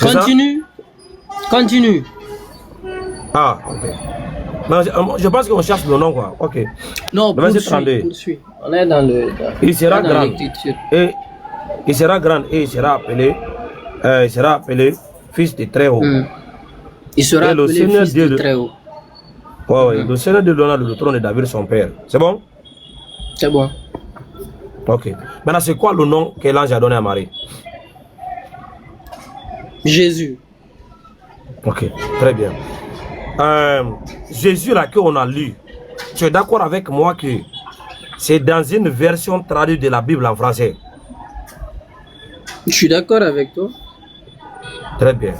Continue. Continue. Ah, ok. Non, je pense qu'on cherche le nom, quoi. Ok. Non, poursuis. On est dans le. Il sera grand. Et il sera grand et il sera appelé fils de très haut. Il sera appelé fils de très haut. Ouais, le Seigneur Dieu donna le trône de David, son père. C'est bon? C'est bon. Ok. Maintenant, c'est quoi le nom que l'ange a donné à Marie? Jésus. Ok, très bien. Jésus, là, qu'on a lu, tu es d'accord avec moi que c'est dans une version traduite de la Bible en français? Je suis d'accord avec toi. Très bien.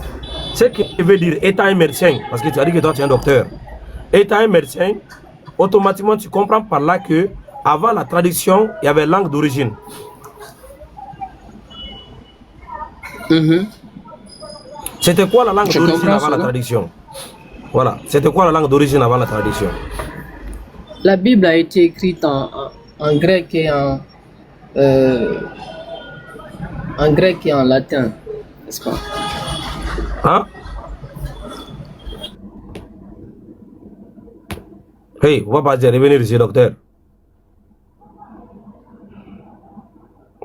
Ce qui veut dire, étant un médecin, parce que tu as dit que toi, tu es un docteur, étant un médecin, automatiquement, tu comprends par là que avant la traduction, il y avait langue d'origine. C'était quoi la langue d'origine avant la traduction? Voilà. C'était quoi la langue d'origine avant la traduction? La Bible a été écrite en grec et en latin, n'est-ce pas? Hein? Hey, on va pas dire revenir ici, docteur.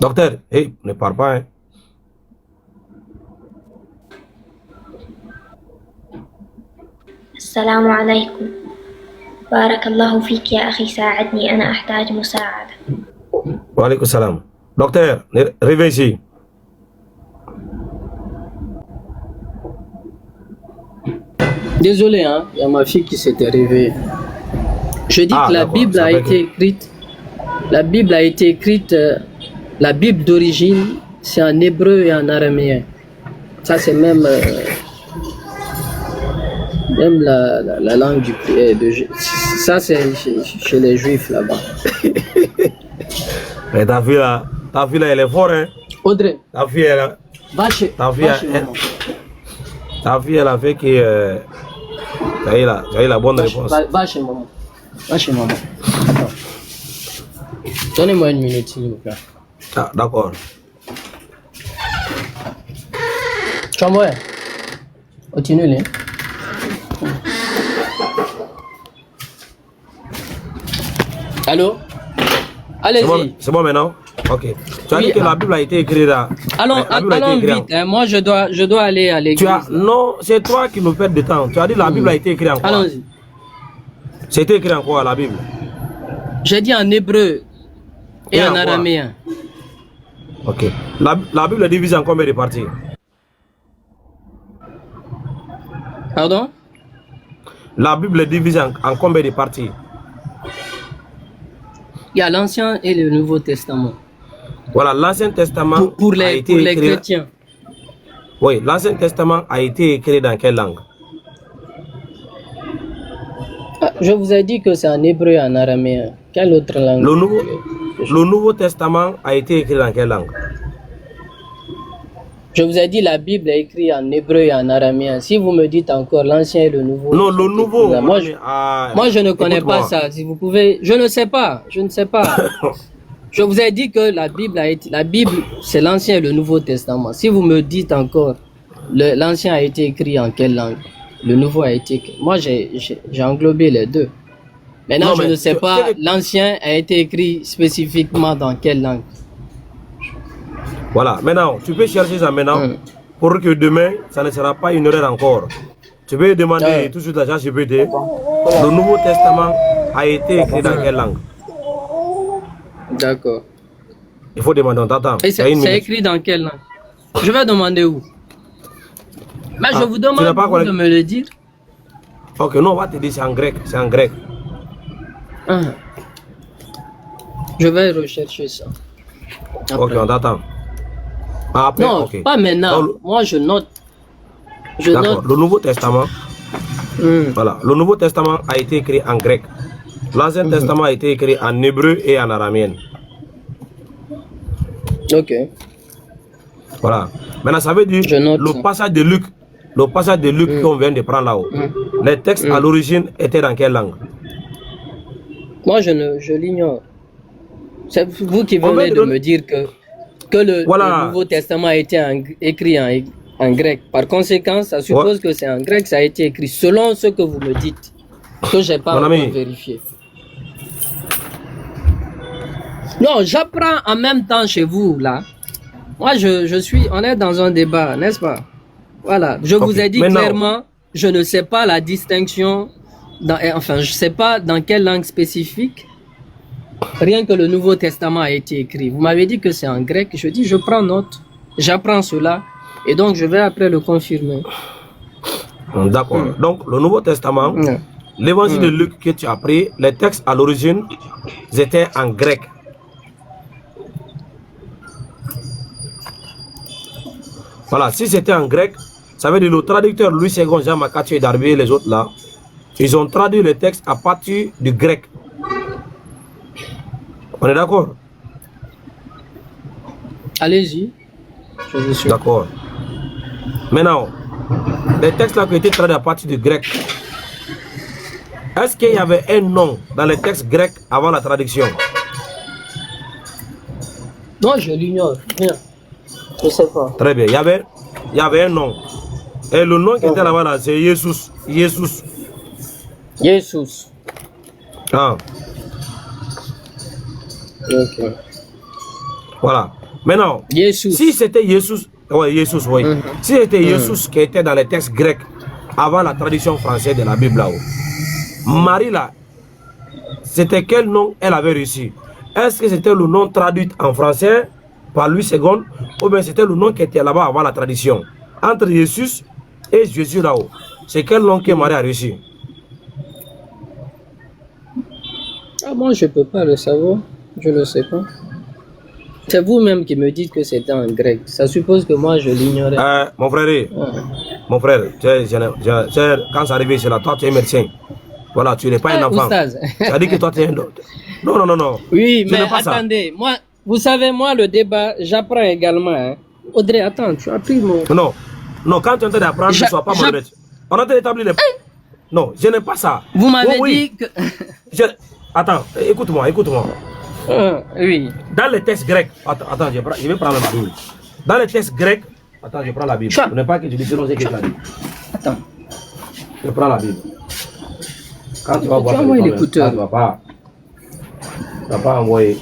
Docteur, hey, ne parle pas, hein. السلام عليكم. بارك الله فيك يا أخي، ساعدني أنا أحتاج مساعدة. وعليكم السلام. Docteur, reviens ici. Désolé, hein, il y a ma fille qui s'était réveillée. Je dis que la Bible a été écrite. La Bible a été écrite. La Bible d'origine, c'est en hébreu et en araméen. Ça, c'est même la langue ça, c'est chez les Juifs là-bas. Mais ta fille là, elle est forte, hein? Audrey. Ta fille, elle a. Va chez Ta fille, elle a fait que. Tu as eu la bonne réponse. Va chez maman. Va chez maman. Attends. Donnez-moi une minute, s'il vous plaît. Ah, d'accord. Chamboy. Continue, là. Allô? Allez-y. C'est bon maintenant? Ok. Tu as dit que la Bible a été écrite là. Allons vite. Hein. Moi, je dois aller à l'église. Non, c'est toi qui nous perds de temps. Tu as dit que la Bible a été écrite en quoi? Allons-y. C'était écrit en quoi, la Bible? J'ai dit en hébreu et en araméen. Ok. La Bible est divisée en combien de parties? Pardon? La Bible est divisée en combien de parties? Il y a l'Ancien et le Nouveau Testament. Voilà, l'Ancien Testament pour les chrétiens. Oui, l'Ancien Testament a été écrit dans quelle langue? Je vous ai dit que c'est en hébreu et en araméen. Quelle autre langue? Le Nouveau Testament a été écrit dans quelle langue? Je vous ai dit la Bible est écrite en hébreu et en araméen. Si vous me dites encore l'Ancien et le Nouveau. Non, le Nouveau. Moi, je ne connais pas ça. Si vous pouvez, je ne sais pas. Je vous ai dit que la Bible, c'est l'Ancien et le Nouveau Testament. Si vous me dites encore, l'Ancien a été écrit en quelle langue? Le Nouveau a été écrit. Moi, j'ai englobé les deux. Maintenant, je ne sais pas, l'Ancien a été écrit spécifiquement dans quelle langue? Voilà, maintenant, tu peux chercher ça maintenant pour que demain, ça ne sera pas une erreur encore. Tu peux demander tout de suite à ChatGPT. Le Nouveau Testament a été écrit dans quelle langue? D'accord. Il faut demander, on t'attend. C'est écrit dans quelle langue? Je vais demander où? Mais je vous demande de me le dire. Ok, non, on va te dire c'est en grec. C'est en grec. Je vais rechercher ça. Après. Ok, on t'attend. Après, non, pas maintenant. Non, moi, je note. D'accord. Le Nouveau Testament. Voilà. Le Nouveau Testament a été écrit en grec. L'Ancien Testament a été écrit en hébreu et en araméen. Ok. Voilà. Maintenant, ça veut dire le passage de Luc. Le passage de Luc qu'on vient de prendre là-haut. Les textes à l'origine étaient dans quelle langue? Moi, je l'ignore. C'est vous qui venez de me dire que le Nouveau Testament a été écrit en grec. Par conséquent, ça suppose que c'est en grec que ça a été écrit, selon ce que vous me dites, que je n'ai pas encore vérifié. Non, j'apprends en même temps chez vous, là. Moi, on est dans un débat, n'est-ce pas? Voilà, je vous ai dit clairement, je ne sais pas la distinction, enfin, je ne sais pas dans quelle langue spécifique, rien que le Nouveau Testament a été écrit. Vous m'avez dit que c'est en grec, je dis, je prends note, j'apprends cela, et donc je vais après le confirmer. D'accord, donc le Nouveau Testament, l'évangile de Luc que tu as pris, les textes à l'origine, étaient en grec. Voilà, si c'était en grec, ça veut dire le traducteur Louis II, Jean Macathieu et Darby et les autres là, ils ont traduit le texte à partir du grec. On est d'accord? Allez-y, je vous suis. D'accord. Maintenant, les textes là qui ont été traduits à partir du grec, est-ce qu'il y avait un nom dans les textes grecs avant la traduction? Non, je l'ignore. Bien. Je ne sais pas. Très bien. Il y avait un nom. Et le nom qui était là-bas, là, c'est Jesus. Jesus. Jesus. Ah. Ok. Voilà. Maintenant, Jesus. si c'était Jesus, oui, Jesus, oui. Si c'était Jesus qui était dans les textes grecs avant la traduction française de la Bible là-haut, Marie là, c'était quel nom elle avait reçu? Est-ce que c'était le nom traduit en français par Louis II ou bien c'était le nom qui était là-bas avant la tradition? Entre Jésus et Jésus là-haut, c'est quel nom que Marie a reçu? Ah, moi, je ne peux pas le savoir. Je ne le sais pas. C'est vous-même qui me dites que c'était en grec. Ça suppose que moi, je l'ignorais. Mon frère, mon frère, quand ça arrive ici là, toi tu es médecin. Voilà, tu n'es pas un enfant. Ça dit que toi tu es un docteur. Non, non, non, non. Oui, mais attendez, moi, vous savez, moi, le débat, j'apprends également. Hein. Audrey, attends, tu as pris mon... Non, non, quand tu es en train d'apprendre, ne sois pas malhonnête. On a établi les... Non, je n'ai pas ça. Vous m'avez dit que... Attends, écoute-moi, écoute-moi. Oui. Dans les textes grecs... Attends, je vais prendre la Bible. Dans les textes grecs... Attends, je prends la Bible. Ce n'est pas que je dis selon ce que tu as dit. Attends. Je prends la Bible. Quand tu vas voir... Tu ne vas pas envoyer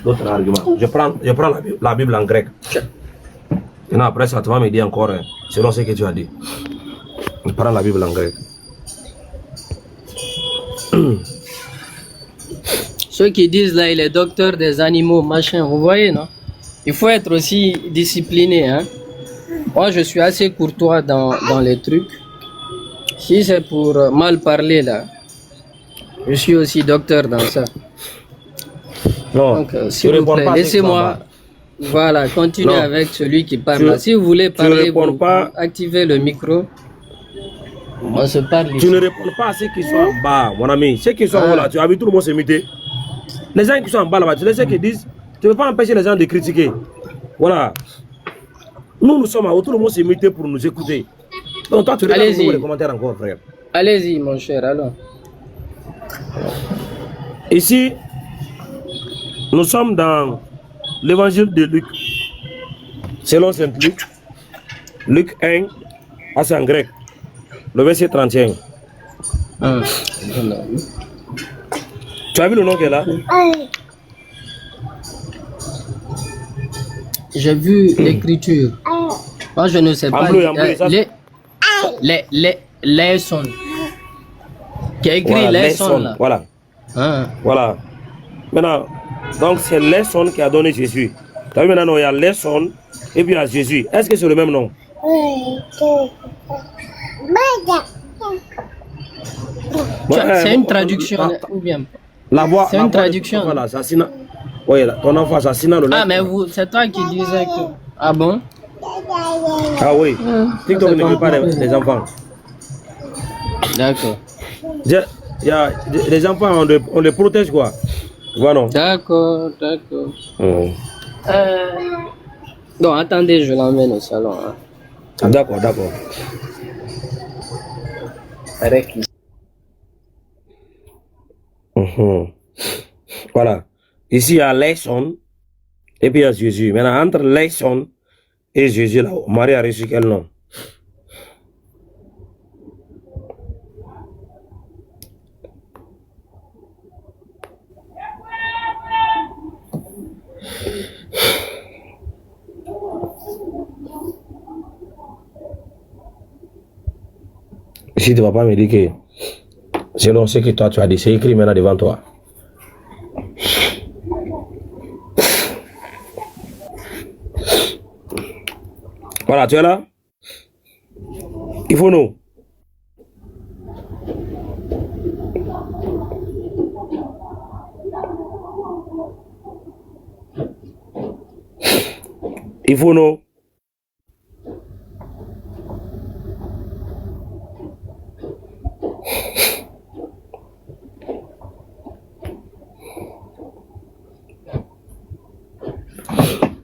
d'autres arguments. Je prends la Bible en grec. Et après ça, tu vas me dire encore, selon ce que tu as dit. Je prends la Bible en grec. Ceux qui disent là, il est docteur des animaux, machin, vous voyez, non? Il faut être aussi discipliné, hein? Moi, je suis assez courtois dans les trucs. Si c'est pour mal parler, là, je suis aussi docteur dans ça. Non, donc, s'il vous plaît, laissez-moi, voilà, continuer avec celui qui parle. Là. Si vous voulez parler, vous activez le micro. On se parle ici. Tu ne réponds pas à ceux qui sont en bas, mon ami. Ceux qui sont là, tu as vu tout le monde s'imiter. Les gens qui sont en bas là-bas, tu sais ce qu'ils disent. Tu ne peux pas empêcher les gens de critiquer. Voilà. Nous sommes en haut, tout le monde s'imite pour nous écouter. Donc toi, tu regardes les commentaires encore, frère. Allez-y, mon cher, alors. Ici, nous sommes dans l'évangile de Luc. Selon Saint Luc, Luc 1, c'est en grec, le verset 31. Tu as vu le nom qu'elle a? J'ai vu l'écriture. Moi, je ne sais pas. Les sons. Qui a écrit les sons là. Voilà. Voilà. Maintenant, donc c'est les sons qui a donné Jésus. Tu as vu maintenant, il y a les sons et puis il y a Jésus. Est-ce que c'est le même nom? C'est une traduction ou bien? C'est une traduction. Voilà, assassinat. Oui, ton enfant assassinat le. Ah, mais c'est toi qui disais que. Ah bon? Ah oui. TikTok ne veut pas les enfants. D'accord. Il y a les enfants, on les protège quoi. Voilà. D'accord, d'accord. Donc attendez, je l'emmène au salon. Hein. D'accord, d'accord. Voilà. Ici, il y a les sons et puis il y a Jésus. Maintenant, entre les sons et Jésus, là, Marie a reçu quel nom? Si tu ne vas pas me dire que selon ce que toi tu as dit, c'est écrit maintenant devant toi. Voilà, tu es là? Il faut nous. Il faut nous.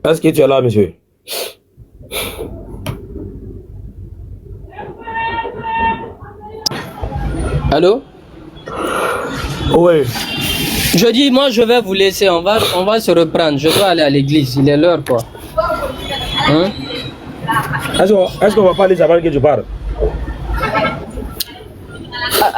Est-ce que tu es là, monsieur? Allô? Oui. Je dis, moi je vais vous laisser, on va se reprendre. Je dois aller à l'église, il est l'heure quoi. Hein? Est-ce qu'on va parler avant que je parle? Alors,